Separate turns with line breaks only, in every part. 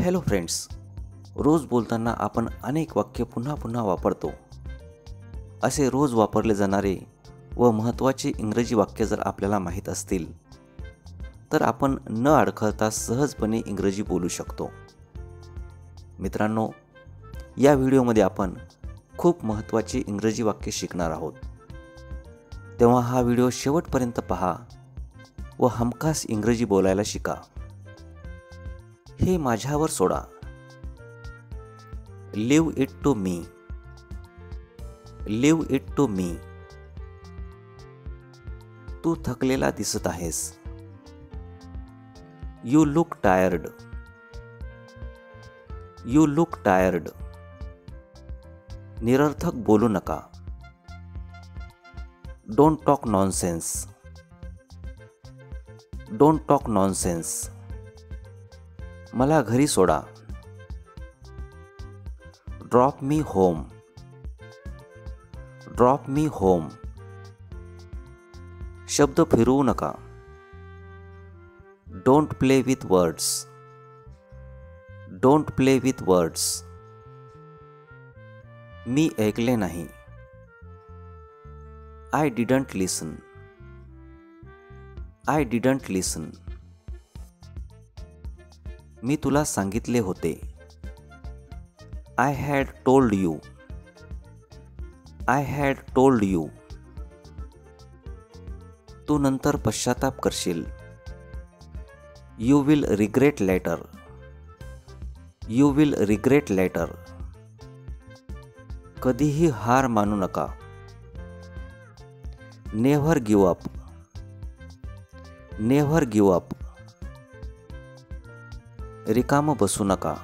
Hello friends, रोज बोलताना आपण अनेक वाक्य पुन्हा पुन्हा वापरतो. असे रोज वापरले जाणारे व महत्त्वाचे इंग्रजी वाक्य जर आपल्याला माहीत असतील तर आपण न अडखळता सहजपणे इंग्रजी बोलू शकतो. मित्रांनो, या व्हिडिओमध्ये आपण खूप महत्त्वाचे इंग्रजी वाक्य शिकणार आहोत. तेव्हा हा व्हिडिओ शेवटपर्यंत पहा व हमखास इंग्रजी बोलायला शिका. हे माझ्यावर सोडा. Leave it to me. Leave it to me. तू थकलेला दिसत आहेस. You look tired. You look tired. निरर्थक बोलू नका. Don't talk nonsense. Don't talk nonsense. मला घरी सोडा. Drop me home. Drop me home. शब्द फिरवू नका. Don't play with words. Don't play with words. मी ऐकले नाही. I didn't listen. I didn't listen. मी तुला सांगितले होते. I had told you. I had told you. तू नंतर पश्चाताप करशील. You will regret later. You will regret later. कधीही हार मानू नका. Never give up. Never give up. रिकाम बसू नका.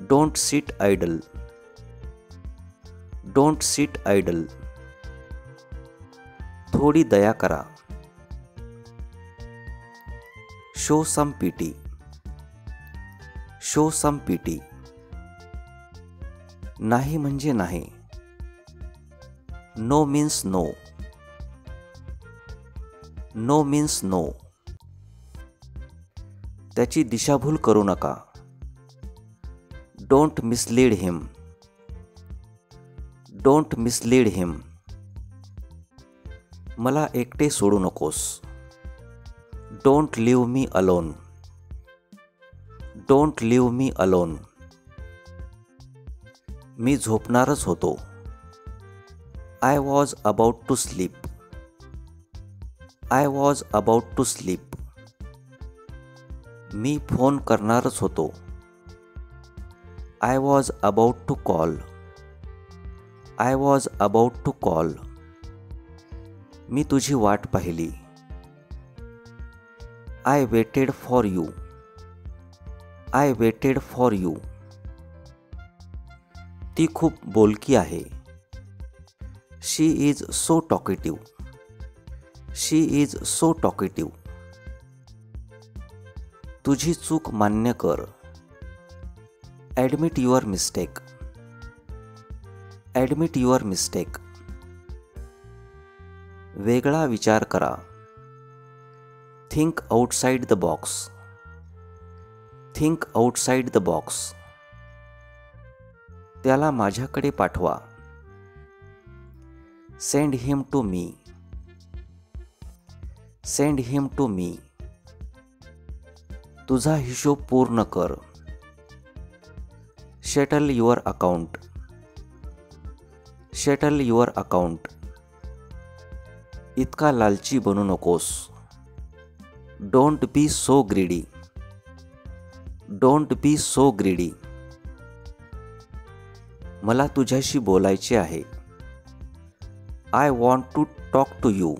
Don't sit idle. Don't sit idle. थोडी दया करा. Show some pity. Show some pity. नाही म्हणजे नाही. No means no. No means no. त्याची दिशाभूल करू नका. Don't mislead him. Don't mislead him. मला एकटे सोडू नकोस. Don't leave me alone. Don't leave me alone. मी झोपणारच होतो. I was about to sleep. I was about to sleep. मी फोन करणारच होतो. I was about to call. I was about to call. मी तुझी वाट पाहिली. I waited for you. I waited for you. ती खूप बोलकी आहे. She is so talkative. She is so talkative. तुझी चूक मान्य कर. Admit your mistake. Admit your mistake. वेगळा विचार करा. Think outside the box. Think outside the box. त्याला माझ्याकडे पाठवा. Send him to me. Send him to me. तुझा हिशोब पूर्ण कर. Settle your account. Settle your account. इतका लालची बनू नकोस. Don't be so greedy. Don't be so greedy. मला तुझ्याशी बोलायचे आहे. I want to talk to you.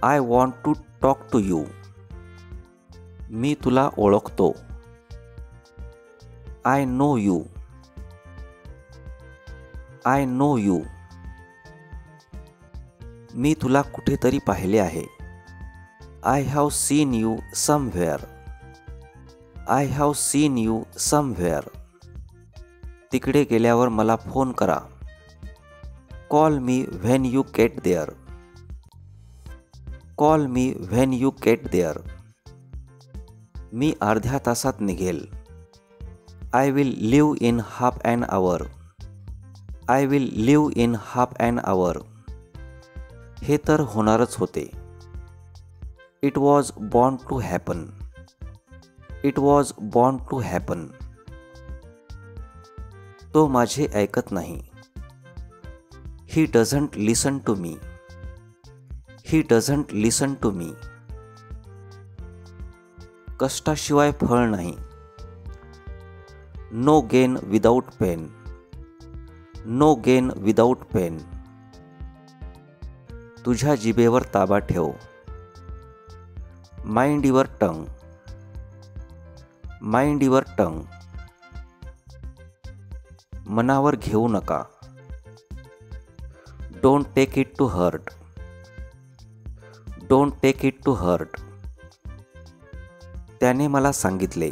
I want to talk to you. मी तुला ओळखतो. I know you. I know you. मी तुला कुठेतरी पाहिले आहे. I have seen you somewhere. I have seen you somewhere. तिकडे गेल्यावर मला फोन करा. Call me when you get there. Call me when you get there. मी अर्ध्या तासात निघेल. I will leave in half an hour. I will leave in half an hour. हे तर होणारच होते. It was born to happen. It was born to happen. तो माझे ऐकत नाही. He doesn't listen to me. He doesn't listen to me. कष्टाशिवाय फळ नाही. No gain without pain. No gain without pain. तुझ्या जिभेवर ताबा ठेव. Mind your tongue. Mind your tongue. मनावर घेऊ नका. Don't take it to heart. Don't take it to heart. त्याने मला सांगितले.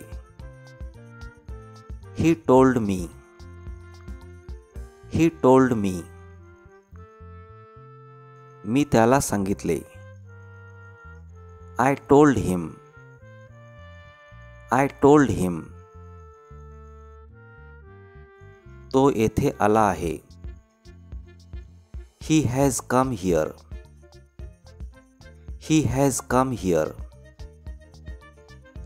He told me. He told me. मी त्याला सांगितले. I told him. I told him. तो येथे आला आहे. He has come here. He has come here.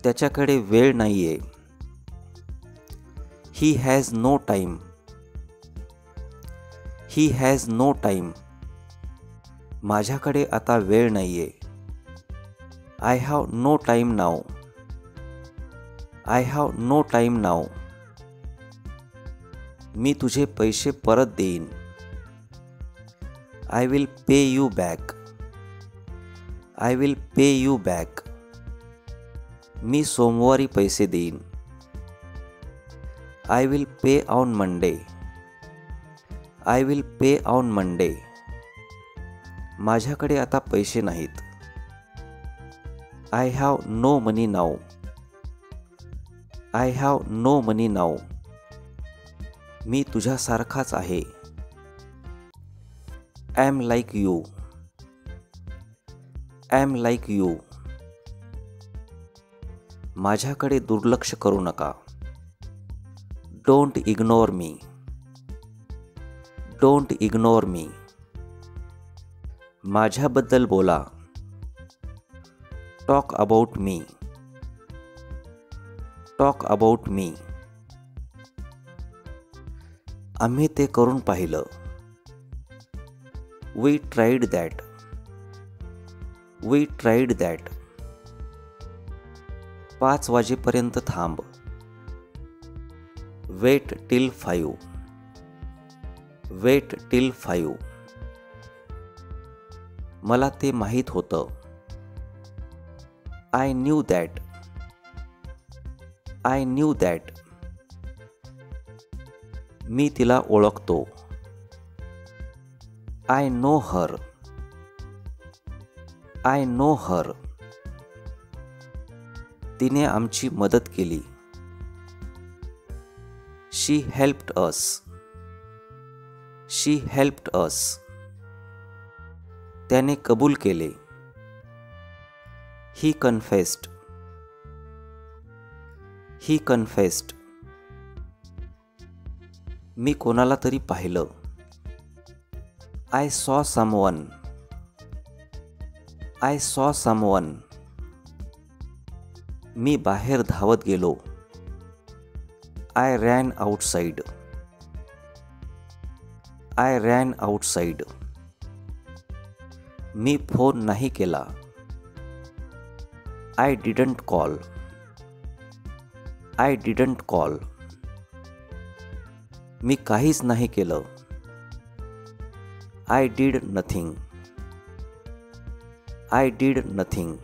त्याच्याकडे वेळ नाहीये. He has no time. He has no time. माझ्याकडे आता वेळ नाहीये. I have no time now. I have no time now. मी तुझे पैसे परत देईन. I will pay you back. I will pay you back. मी सोमवारी पैसे देईन. I will pay on Monday. I will pay on Monday. माझ्याकडे आता पैसे नाहीत. I have no money now. I have no money now. मी तुझ्यासारखाच आहे. I am like you. I am like you. माझ्याकडे दुर्लक्ष करू नका. Don't ignore me. Don't ignore me. माझ्याबद्दल बोला. Talk about me. Talk about me. आम्ही ते करून पाहिलं. We tried that. We tried that. 5 वाजेपर्यंत थांब. Wait till 5. Wait till 5. मला ते माहीत होतं. I knew that. I knew that. मी तिला ओळखतो. I know her. I know her. तिने आमची मदत केली. She helped us. She helped us. त्याने कबूल केले. ही कन्फेस्ड. ही कन्फेस्ड. मी कोणाला तरी पाहिलं. I saw someone. I saw someone. मी बाहेर धावत गेलो. I ran outside. I ran outside. मी फोन नाही केला. I didn't call. I didn't call. मी काहीच नाही केलं. I did nothing. I did nothing.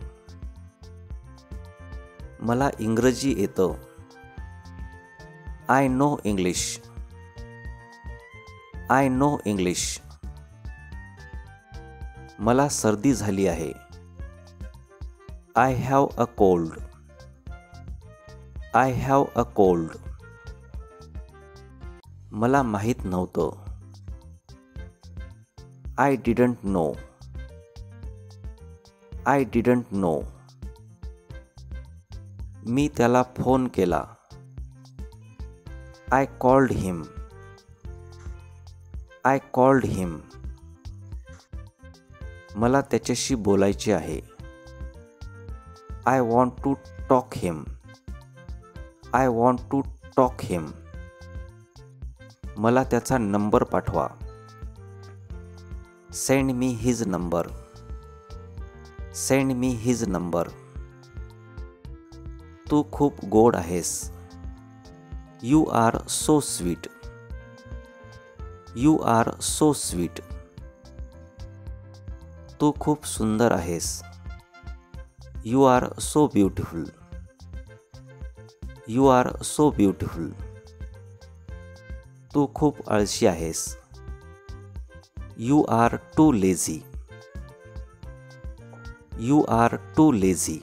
मला इंग्रजी येतं. I know English. I know English. मला सर्दी झाली आहे. I have a cold. I have a cold. मला माहीत नव्हतं. I didn't know. I didn't know. मी त्याला फोन केला. I called him. I called him. मला त्याच्याशी बोलायचे आहे. I want to talk him. I want to talk him. मला त्याचा नंबर पाठवा. Send me his number. Send me his number. तू खूप गोड आहेस. You are so sweet. You are so sweet. तू खूप सुंदर आहेस. You are so beautiful. You are so beautiful. तू खूप आळशी आहेस. You are too lazy. You are too lazy.